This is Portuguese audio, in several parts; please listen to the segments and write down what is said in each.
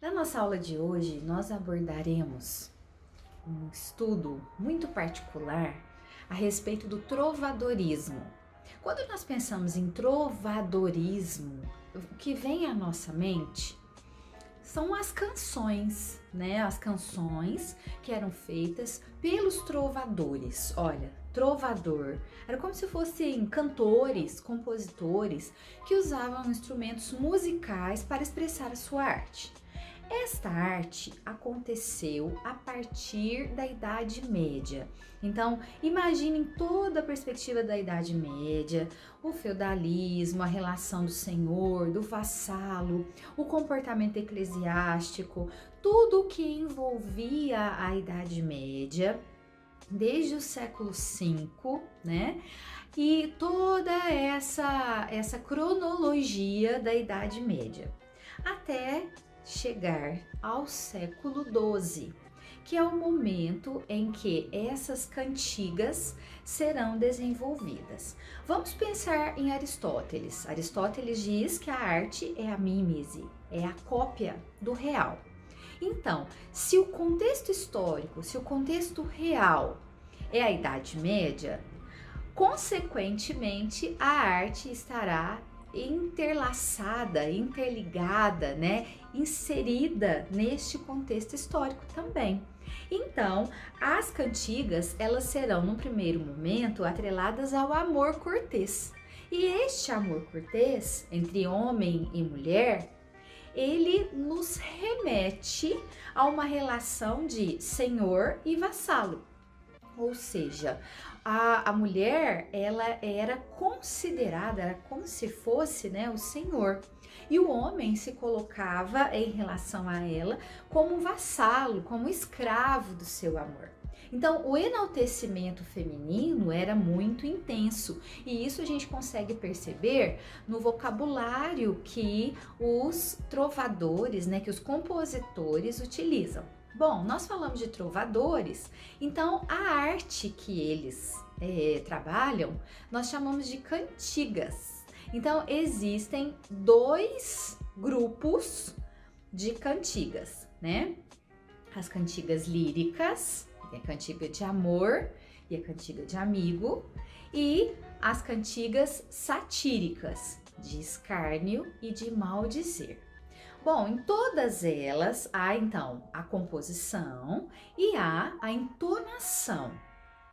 Na nossa aula de hoje, nós abordaremos um estudo muito particular a respeito do trovadorismo. Quando nós pensamos em trovadorismo, o que vem à nossa mente são as canções, né? As canções que eram feitas pelos trovadores. Olha, trovador era como se fossem cantores, compositores que usavam instrumentos musicais para expressar a sua arte. Esta arte aconteceu a partir da Idade Média. Então, imaginem toda a perspectiva da Idade Média, o feudalismo, a relação do senhor, do vassalo, o comportamento eclesiástico, tudo o que envolvia a Idade Média, desde o século V, né? E toda essa cronologia da Idade Média, até chegar ao século XII, que é o momento em que essas cantigas serão desenvolvidas. Vamos pensar em Aristóteles. Aristóteles diz que a arte é a mímese, é a cópia do real. Então, se o contexto histórico, se o contexto real é a Idade Média, consequentemente a arte estará interlaçada, interligada, né, inserida neste contexto histórico também. Então, as cantigas, elas serão, no primeiro momento, atreladas ao amor cortês. E este amor cortês, entre homem e mulher, ele nos remete a uma relação de senhor e vassalo. Ou seja, a mulher, ela era considerada, era como se fosse, né, o senhor. E o homem se colocava em relação a ela como um vassalo, como escravo do seu amor. Então, o enaltecimento feminino era muito intenso, e isso a gente consegue perceber no vocabulário que os trovadores, né, que os compositores utilizam. Bom, nós falamos de trovadores, então a arte que eles trabalham, nós chamamos de cantigas. Então existem dois grupos de cantigas, né? As cantigas líricas, a cantiga de amor e a cantiga de amigo, e as cantigas satíricas, de escárnio e de maldizer. Bom, em todas elas há então a composição e há a entonação,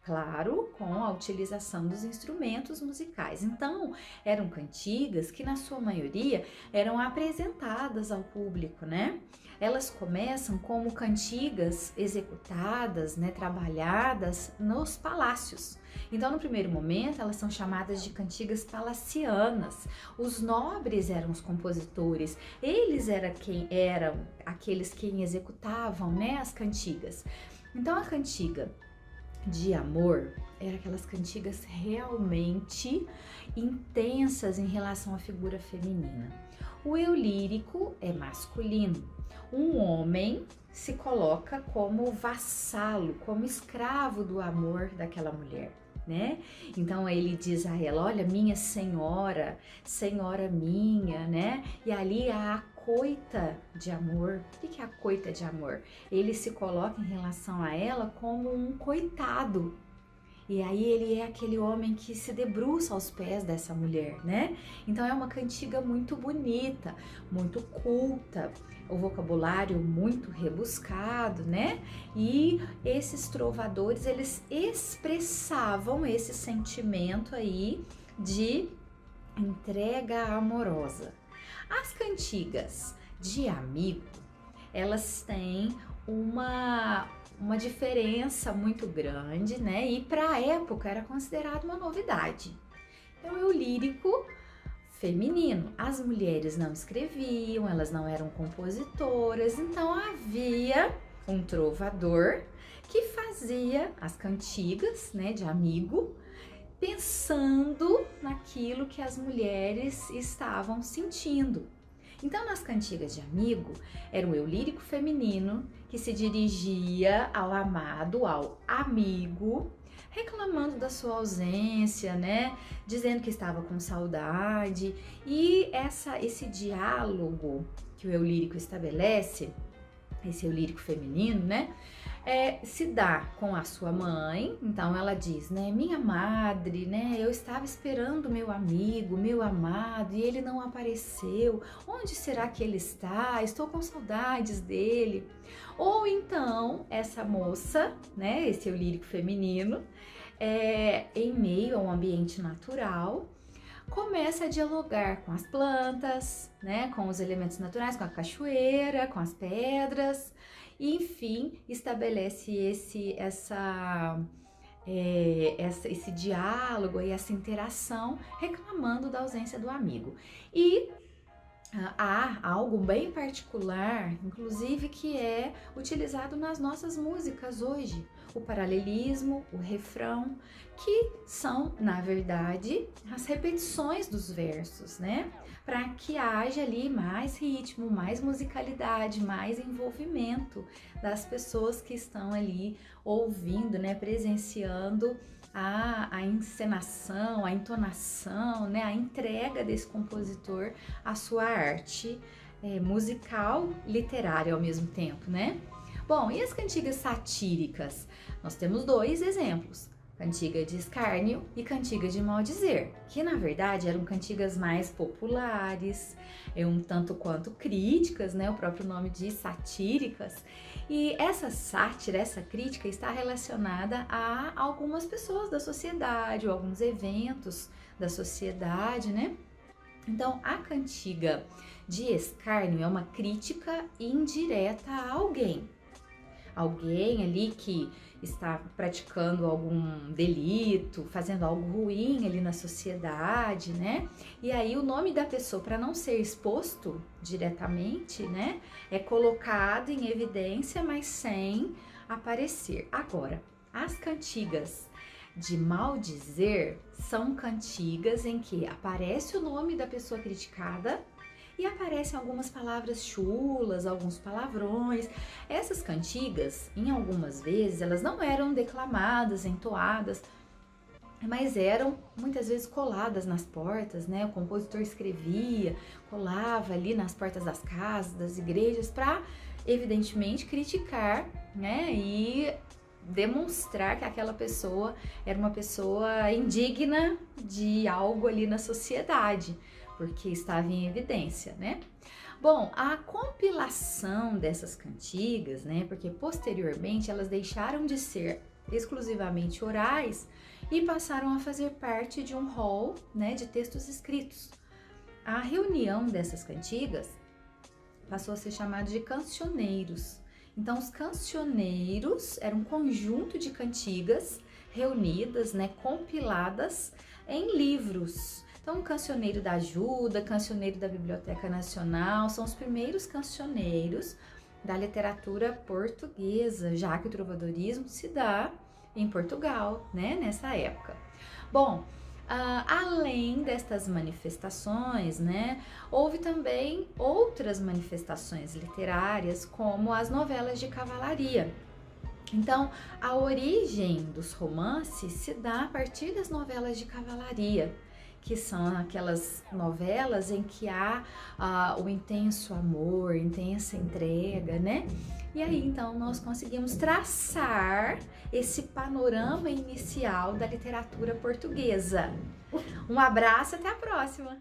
claro, com a utilização dos instrumentos musicais. Então, eram cantigas que na sua maioria eram apresentadas ao público, né? Elas começam como cantigas executadas, né, trabalhadas nos palácios. Então, no primeiro momento, elas são chamadas de cantigas palacianas. Os nobres eram os compositores, eles eram aqueles quem executavam, né, as cantigas. Então, a cantiga de amor eram aquelas cantigas realmente intensas em relação à figura feminina. O eu lírico é masculino. Um homem se coloca como vassalo, como escravo do amor daquela mulher, né? Então ele diz a ela: olha, minha senhora, senhora minha, né? E ali há a coita de amor. O que é a coita de amor? Ele se coloca em relação a ela como um coitado. E aí ele é aquele homem que se debruça aos pés dessa mulher, né? Então é uma cantiga muito bonita, muito culta, o vocabulário muito rebuscado, né? E esses trovadores, eles expressavam esse sentimento aí de entrega amorosa. As cantigas de amigo, elas têm uma diferença muito grande, né? E para a época era considerado uma novidade. Então, é o lírico feminino. As mulheres não escreviam, elas não eram compositoras, então havia um trovador que fazia as cantigas, né, de amigo, pensando naquilo que as mulheres estavam sentindo. Então, nas cantigas de amigo, era o eu lírico feminino que se dirigia ao amado, ao amigo, reclamando da sua ausência, né? Dizendo que estava com saudade. E esse diálogo que o eu lírico estabelece esse eu lírico feminino, né? Se dá com a sua mãe, então ela diz, né, minha madre, né, eu estava esperando meu amigo, meu amado, e ele não apareceu, onde será que ele está? Estou com saudades dele. Ou então, essa moça, né, esse eu lírico feminino, em meio a um ambiente natural, começa a dialogar com as plantas, né, com os elementos naturais, com a cachoeira, com as pedras, e, enfim, estabelece esse diálogo e essa interação, reclamando da ausência do amigo. E há algo bem particular, inclusive, que é utilizado nas nossas músicas hoje, o paralelismo, o refrão, que são, na verdade, as repetições dos versos, né? Para que haja ali mais ritmo, mais musicalidade, mais envolvimento das pessoas que estão ali ouvindo, né? Presenciando a encenação, a entonação, né? A entrega desse compositor à sua arte musical, literária ao mesmo tempo, né? Bom, e as cantigas satíricas? Nós temos dois exemplos, cantiga de escárnio e cantiga de maldizer, que na verdade eram cantigas mais populares, um tanto quanto críticas, né? O próprio nome diz, satíricas. E essa sátira, essa crítica está relacionada a algumas pessoas da sociedade, ou alguns eventos da sociedade, né? Então, a cantiga de escárnio é uma crítica indireta a alguém. Alguém ali que está praticando algum delito, fazendo algo ruim ali na sociedade, né? E aí o nome da pessoa, para não ser exposto diretamente, né, é colocado em evidência, mas sem aparecer. Agora, as cantigas de maldizer são cantigas em que aparece o nome da pessoa criticada e aparecem algumas palavras chulas, alguns palavrões. Essas cantigas, em algumas vezes, elas não eram declamadas, entoadas, mas eram muitas vezes coladas nas portas, né? O compositor escrevia, colava ali nas portas das casas, das igrejas, para evidentemente criticar, né? E demonstrar que aquela pessoa era uma pessoa indigna de algo ali na sociedade, porque estava em evidência, né? Bom, a compilação dessas cantigas, né? Porque posteriormente elas deixaram de ser exclusivamente orais e passaram a fazer parte de um rol, né, de textos escritos. A reunião dessas cantigas passou a ser chamada de cancioneiros. Então, os cancioneiros eram um conjunto de cantigas reunidas, né, compiladas em livros. Então, o Cancioneiro da Ajuda, Cancioneiro da Biblioteca Nacional, são os primeiros cancioneiros da literatura portuguesa, já que o trovadorismo se dá em Portugal, né, nessa época. Bom, além destas manifestações, né, houve também outras manifestações literárias, como as novelas de cavalaria. Então, a origem dos romances se dá a partir das novelas de cavalaria, que são aquelas novelas em que há o intenso amor, intensa entrega, né? E aí, então, nós conseguimos traçar esse panorama inicial da literatura portuguesa. Um abraço, até a próxima!